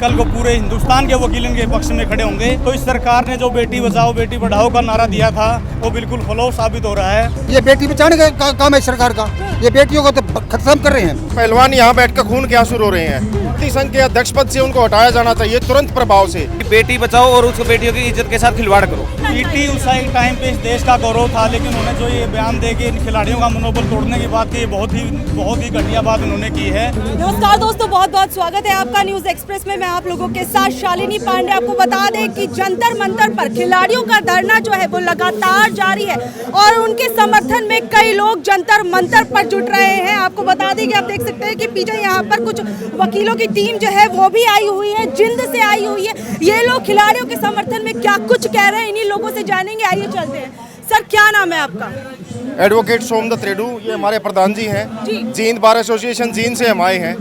कल को पूरे हिंदुस्तान के वकील इनके पक्ष में खड़े होंगे। तो इस सरकार ने जो बेटी बचाओ बेटी पढ़ाओ का नारा दिया था वो बिल्कुल फ्लॉप साबित हो रहा है। ये बेटी बचाने का काम है सरकार का, ये बेटियों को तो खत्म कर रहे हैं। पहलवान यहाँ बैठकर खून के आंसू रो रहे हैं। संघ के अध्यक्ष पद से उनको हटाया जाना चाहिए तुरंत प्रभाव से। बेटी बचाओ और उसको बेटियों की इज्जत के साथ खिलवाड़ करो। पीटी उषा एक टाइम पे इस देश का गौरव था, लेकिन उन्होंने जो ये बयान दे के इन खिलाड़ियों का मनोबल तोड़ने की बात की, बहुत ही घटिया बात उन्होंने की है। नमस्कार दोस्तों, बहुत बहुत स्वागत है आपका न्यूज एक्सप्रेस में। मैं आप लोगों के साथ शालिनी पांडे। आपको बता दें कि जंतर मंतर पर खिलाड़ियों का धरना जो है वो लगातार जारी है और उनके समर्थन में कई लोग जंतर मंतर पर जुट रहे हैं। आपको बता दें कि आप देख सकते हैं कि पीछे यहाँ पर कुछ वकीलों की टीम जो है वो भी आई हुई है, जिंद से आई हुई है। ये लोग खिलाड़ियों के समर्थन में क्या कुछ कह रहे हैं, इन्हीं लोगों से जानेंगे। आइए चलते हैं। सर, क्या नाम है आपका? एडवोकेट सोमदत्त रेड्डू, ये हमारे प्रधान जी हैं। जींद बार एसोसिएशन जींद से हम आए हैं।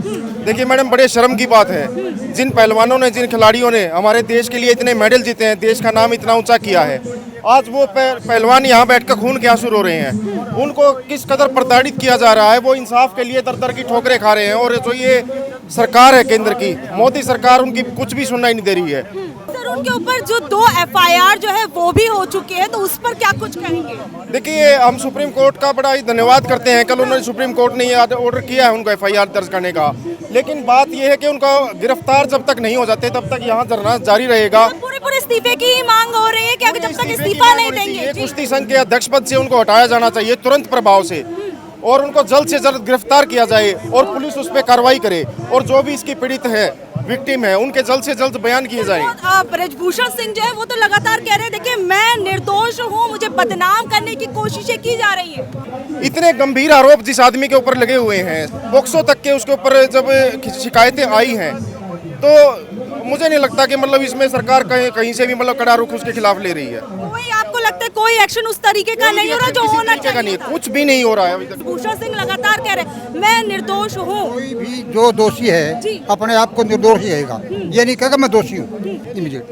देखिए मैडम, बड़े शर्म की बात है, जिन पहलवानों ने, जिन खिलाड़ियों ने हमारे देश के लिए इतने मेडल जीते हैं, देश का नाम इतना ऊंचा किया है, आज वो पहलवान यहाँ बैठकर खून के आंसू रो रहे हैं। उनको किस कदर प्रताड़ित किया जा रहा है, वो इंसाफ के लिए दर दर की ठोकरें खा रहे हैं। और जो ये सरकार है केंद्र की, मोदी सरकार, उनकी कुछ भी सुनवाई नहीं दे रही है। सर, उनके ऊपर जो 2 FIR जो है वो भी हो चुके हैं, तो उस पर क्या कुछ कहेंगे? देखिए, हम सुप्रीम कोर्ट का बड़ा ही धन्यवाद करते हैं। कल उन्होंने सुप्रीम कोर्ट ने ऑर्डर किया है उनको FIR दर्ज करने का, लेकिन बात यह है कि उनका गिरफ्तार जब तक नहीं हो जाते तब तक यहाँ धरना जारी रहेगा। पूरे इस्तीफे की ही मांग हो रही है कि अगर जब तक इस्तीफा नहीं देंगे। कुश्ती संघ के अध्यक्ष पद से उनको हटाया जाना चाहिए तुरंत प्रभाव से, और उनको जल्द से जल्द गिरफ्तार किया जाए और पुलिस उस पर कार्रवाई करे, और जो भी इसकी पीड़ित है, विक्टिम है, उनके जल्द से जल्द बयान किए जाए। ब्रजभूषण सिंह जो है वो तो लगातार कह रहे हैं, देखिए मैं निर्दोष हूँ, मुझे बदनाम करने की कोशिशें की जा रही है। इतने गंभीर आरोप जिस आदमी के ऊपर लगे हुए हैं, पोक्सो तक के उसके ऊपर जब शिकायतें आई हैं, तो मुझे नहीं लगता कि मतलब इसमें सरकार कहीं से भी मतलब कड़ा रुख उसके खिलाफ ले रही है। कोई आपको लगता है कोई एक्शन उस तरीके का नहीं हो रहा जो होना चाहिए? कुछ भी नहीं हो रहा है अभी तक। भूषण सिंह लगातार कह रहे हैं मैं निर्दोष हूँ। कोई भी जो दोषी है अपने आप को निर्दोष ही रहेगा, ये नहीं कहेगा मैं दोषी हूँ इमीडिएट।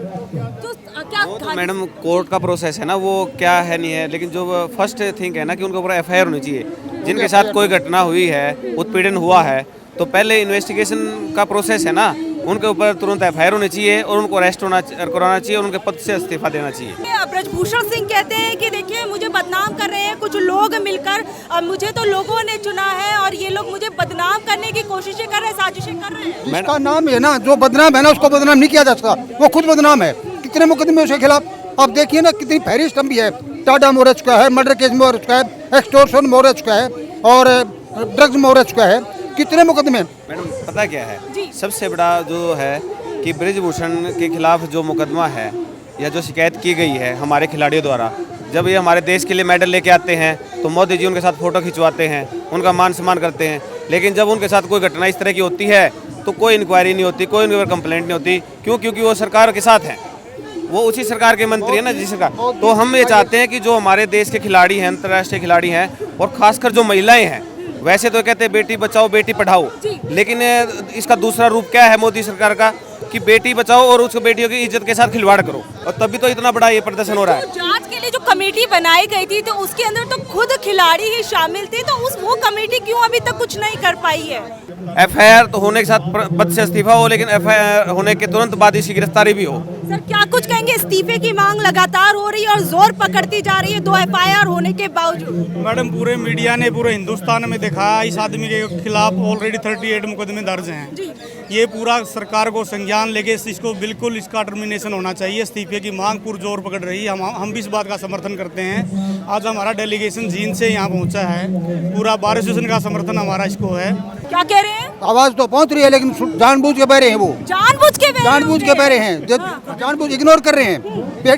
तो क्या तो मैडम, कोर्ट का प्रोसेस है ना, वो क्या है नहीं है, लेकिन जो फर्स्ट थिंग है ना कि उनके ऊपर FIR होनी चाहिए। जिनके साथ कोई घटना हुई है, उत्पीड़न हुआ है, तो पहले इन्वेस्टिगेशन का प्रोसेस है ना, उनके ऊपर तुरंत FIR होनी चाहिए और उनको अरेस्ट कराना चाहिए और उनके पद से इस्तीफा देना चाहिए। ब्रजभूषण सिंह कहते हैं कि देखिए मुझे बदनाम कर रहे हैं कुछ लोग मिलकर, मुझे तो लोगों ने चुना है और ये लोग मुझे बदनाम करने की कोशिशें कर रहे हैं, साजिशें कर रहे हैं। इसका नाम है ना, जो बदनाम है ना उसको बदनाम नहीं किया जा सकता, वो खुद बदनाम है। कितने मुकदमे उसके खिलाफ आप देखिए ना, कितनी फहरिस्त भी है। टाडा मोड़ चुका है, मर्डर केस मोड़ चुका है, एक्सटॉर्शन मोड़ चुका है और ड्रग्स मोड़ चुका है, कितने मुकदमे। मैडम, पता क्या है, सबसे बड़ा जो है कि ब्रजभूषण के खिलाफ जो मुकदमा है या जो शिकायत की गई है हमारे खिलाड़ियों द्वारा, जब ये हमारे देश के लिए मेडल लेके आते हैं तो मोदी जी उनके साथ फ़ोटो खिंचवाते हैं, उनका मान सम्मान करते हैं, लेकिन जब उनके साथ कोई घटना इस तरह की होती है तो कोई इंक्वायरी नहीं होती, कोई उनके ऊपर कंप्लेंट नहीं होती। क्यों? क्योंकि वो सरकार के साथ हैं, वो उसी सरकार के मंत्री है ना, जिस सरकार। तो हम ये चाहते हैं कि जो हमारे देश के खिलाड़ी हैं, अंतर्राष्ट्रीय खिलाड़ी हैं, और खासकर जो महिलाएं हैं, वैसे तो कहते हैं बेटी बचाओ बेटी पढ़ाओ, लेकिन इसका दूसरा रूप क्या है मोदी सरकार का कि बेटी बचाओ और उसको बेटियों की इज्जत के साथ खिलवाड़ करो, और तभी तो इतना बड़ा ये प्रदर्शन हो रहा है। तो जांच के लिए जो कमेटी बनाई गई थी तो उसके अंदर तो खुद खिलाड़ी ही शामिल थे, तो वो कमेटी क्यों अभी तक कुछ नहीं कर पाई है? FIR तो होने के साथ पद से इस्तीफा हो, लेकिन FIR होने के तुरंत बाद इसकी गिरफ्तारी भी हो। सर, क्या कुछ कहेंगे? इस्तीफे की मांग लगातार हो रही है और जोर पकड़ती जा रही है 2 FIR होने के बावजूद। मैडम, पूरे मीडिया ने पूरे हिंदुस्तान में दिखा, इस आदमी के खिलाफ ऑलरेडी 38 मुकदमे दर्ज हैं। ये पूरा सरकार को संज्ञान लेके इसको बिल्कुल इसका टर्मिनेशन होना चाहिए। इस्तीफे की मांग पुरजोर पकड़ रही है। हम भी इस बात का समर्थन करते हैं। आज हमारा डेलीगेशन जींद से यहाँ पहुँचा है, पूरा बार एसोसिएशन का समर्थन हमारा इसको है। क्या कह रहे हैं? आवाज तो पहुंच रही है, लेकिन जानबूझ के बह रहे हैं, वो जानबूझ के बह रहे हैं, जानबूझ इग्नोर कर रहे हैं।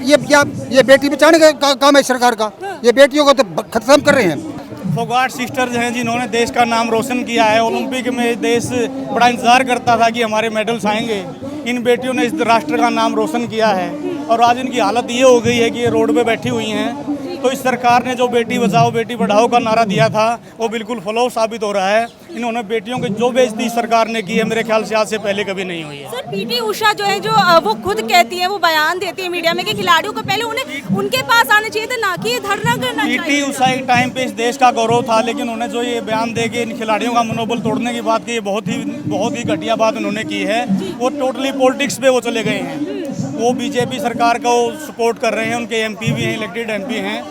ये बेटी बचाने का काम है सरकार का, ये बेटियों को तो खत्म कर रहे हैं। फोगाट सिस्टर्स हैं जिन्होंने देश का नाम रोशन किया है। ओलंपिक में देश बड़ा इंतजार करता था कि हमारे मेडल्स आएंगे। इन बेटियों ने इस राष्ट्र का नाम रोशन किया है और आज इनकी हालत ये हो गई है कि ये रोड पे बैठी हुई हैं। तो इस सरकार ने जो बेटी बचाओ बेटी पढ़ाओ का नारा दिया था वो बिल्कुल फ्लॉप साबित हो रहा है। इन्होंने बेटियों की जो बेइज्जती सरकार ने की है, मेरे ख्याल से आज से पहले कभी नहीं हुई है। सर, PT उषा जो है, जो वो खुद कहती है, वो बयान देती है मीडिया में कि खिलाड़ियों को पहले उन्हें उनके पास आना चाहिए था, ना कि धरना करना चाहिए। PT उषा एक टाइम पे इस देश का गौरव था, लेकिन उन्होंने जो ये बयान दे के इन खिलाड़ियों का मनोबल तोड़ने की बात की, बहुत ही घटिया बात उन्होंने की है। वो टोटली पॉलिटिक्स पे वो चले गए हैं। वो बीजेपी सरकार को सपोर्ट कर रहे हैं, उनके एमपी भी हैं, इलेक्टेड एमपी हैं,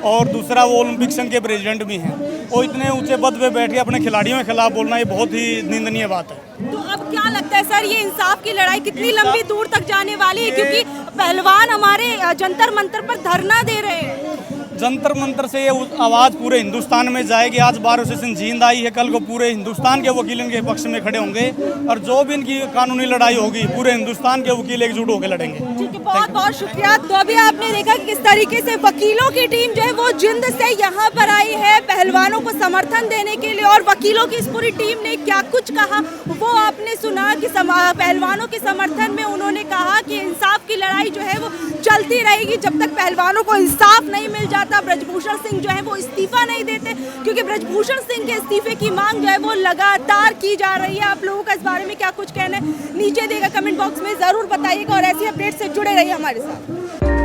और दूसरा वो ओलंपिक संघ के प्रेसिडेंट भी हैं। वो इतने ऊंचे पद पे बैठ के अपने खिलाड़ियों के खिलाफ बोलना ये बहुत ही निंदनीय बात है। तो अब क्या लगता है सर, ये इंसाफ की लड़ाई कितनी लंबी दूर तक जाने वाली है? क्योंकि पहलवान हमारे जंतर मंतर पर धरना दे रहे हैं। जंतर मंतर से ये आवाज़ पूरे हिंदुस्तान में जाएगी। आज बार एसोसिएशन जींद आई है, कल को पूरे हिंदुस्तान के वकील इनके पक्ष में खड़े होंगे, और जो भी इनकी कानूनी लड़ाई होगी पूरे हिंदुस्तान के वकील एकजुट होकर लड़ेंगे। ठीक है, बहुत बहुत शुक्रिया। तो अभी आपने देखा कि किस तरीके से वकीलों की टीम जो है वो जिंद से यहाँ पर आई है पहलवानों को समर्थन देने के लिए, और वकीलों की इस पूरी टीम ने क्या कुछ कहा वो आपने सुना कि पहलवानों के समर्थन में उन्होंने कहा कि इंसाफ की लड़ाई जो है वो चलती रहेगी जब तक पहलवानों को इंसाफ नहीं मिल जाता। ब्रजभूषण सिंह जो है वो इस्तीफा नहीं देते, क्योंकि ब्रजभूषण सिंह के इस्तीफे की मांग जो है वो लगातार की जा रही है। आप लोगों का इस बारे में क्या कुछ कहना है नीचे देगा कमेंट बॉक्स में जरूर बताइएगा, और ऐसी अपडेट से जुड़े रहिए हमारे साथ।